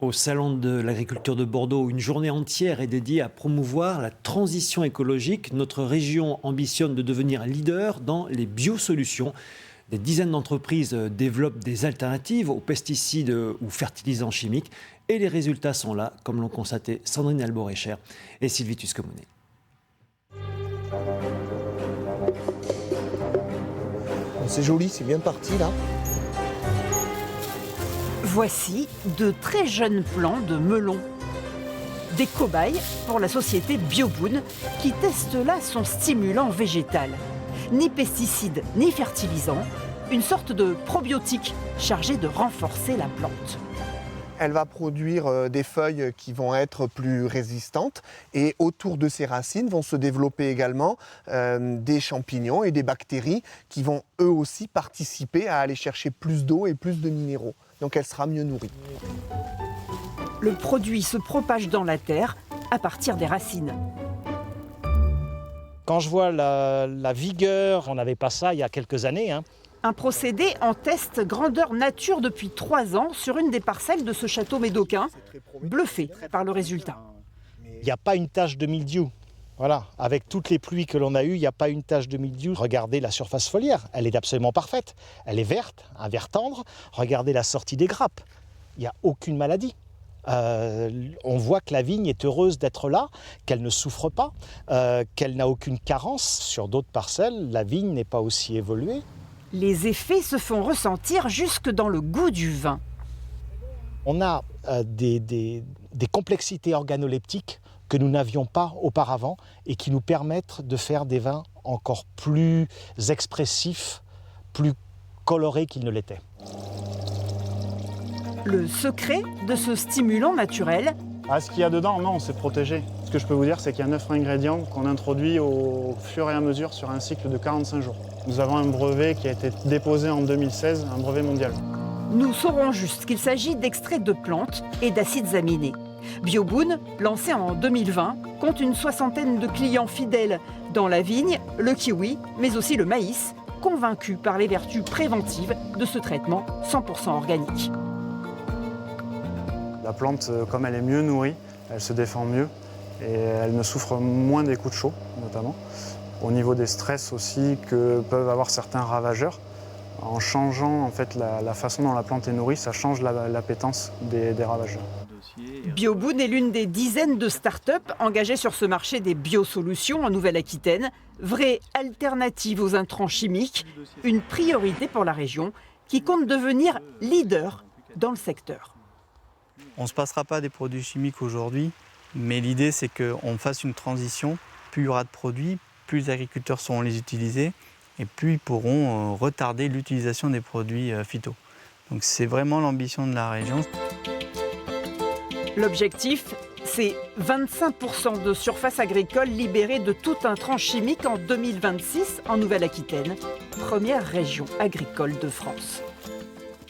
Au Salon de l'agriculture de Bordeaux, une journée entière est dédiée à promouvoir la transition écologique. Notre région ambitionne de devenir leader dans les biosolutions. Des dizaines d'entreprises développent des alternatives aux pesticides ou fertilisants chimiques. Et les résultats sont là, comme l'ont constaté Sandrine Alborecher et Sylvie Tuscomunet. C'est joli, c'est bien parti là. Voici de très jeunes plants de melon. Des cobayes pour la société Bioboon qui teste là son stimulant végétal. Ni pesticides ni fertilisants, une sorte de probiotique chargé de renforcer la plante. Elle va produire des feuilles qui vont être plus résistantes et autour de ces racines vont se développer également des champignons et des bactéries qui vont eux aussi participer à aller chercher plus d'eau et plus de minéraux. Donc elle sera mieux nourrie. Le produit se propage dans la terre à partir des racines. Quand je vois la vigueur, on n'avait pas ça il y a quelques années. Un procédé en test grandeur nature depuis 3 ans sur une des parcelles de ce château médocain, bluffé par le résultat. Il n'y a pas une tache de mildiou. Voilà, avec toutes les pluies que l'on a eues, il n'y a pas une tache de mildiou. Regardez la surface foliaire, elle est absolument parfaite. Elle est verte, un vert tendre. Regardez la sortie des grappes, il n'y a aucune maladie. On voit que la vigne est heureuse d'être là, qu'elle ne souffre pas, qu'elle n'a aucune carence. Sur d'autres parcelles, la vigne n'est pas aussi évoluée. Les effets se font ressentir jusque dans le goût du vin. On a des complexités organoleptiques que nous n'avions pas auparavant et qui nous permettent de faire des vins encore plus expressifs, plus colorés qu'ils ne l'étaient. Le secret de ce stimulant naturel, Ce qu'il y a dedans, non, c'est protégé. Ce que je peux vous dire, c'est qu'il y a 9 ingrédients qu'on introduit au fur et à mesure sur un cycle de 45 jours. Nous avons un brevet qui a été déposé en 2016, un brevet mondial. nous saurons juste qu'il s'agit d'extraits de plantes et d'acides aminés. Bioboon, lancé en 2020, compte une 60aine de clients fidèles dans la vigne, le kiwi, mais aussi le maïs, convaincus par les vertus préventives de ce traitement 100% organique. La plante, comme elle est mieux nourrie, elle se défend mieux et elle ne souffre moins des coups de chaud, notamment. Au niveau des stress aussi que peuvent avoir certains ravageurs, en changeant en fait la façon dont la plante est nourrie, ça change l'appétence des ravageurs. Bioboon est l'une des dizaines de start-up engagées sur ce marché des biosolutions en Nouvelle-Aquitaine. Vraie alternative aux intrants chimiques, une priorité pour la région qui compte devenir leader dans le secteur. On ne se passera pas des produits chimiques aujourd'hui, mais l'idée c'est qu'on fasse une transition. Plus il y aura de produits, plus les agriculteurs sauront les utiliser et plus ils pourront retarder l'utilisation des produits phyto. Donc c'est vraiment l'ambition de la région. L'objectif, c'est 25% de surface agricole libérée de tout intrant chimique en 2026 en Nouvelle-Aquitaine, première région agricole de France.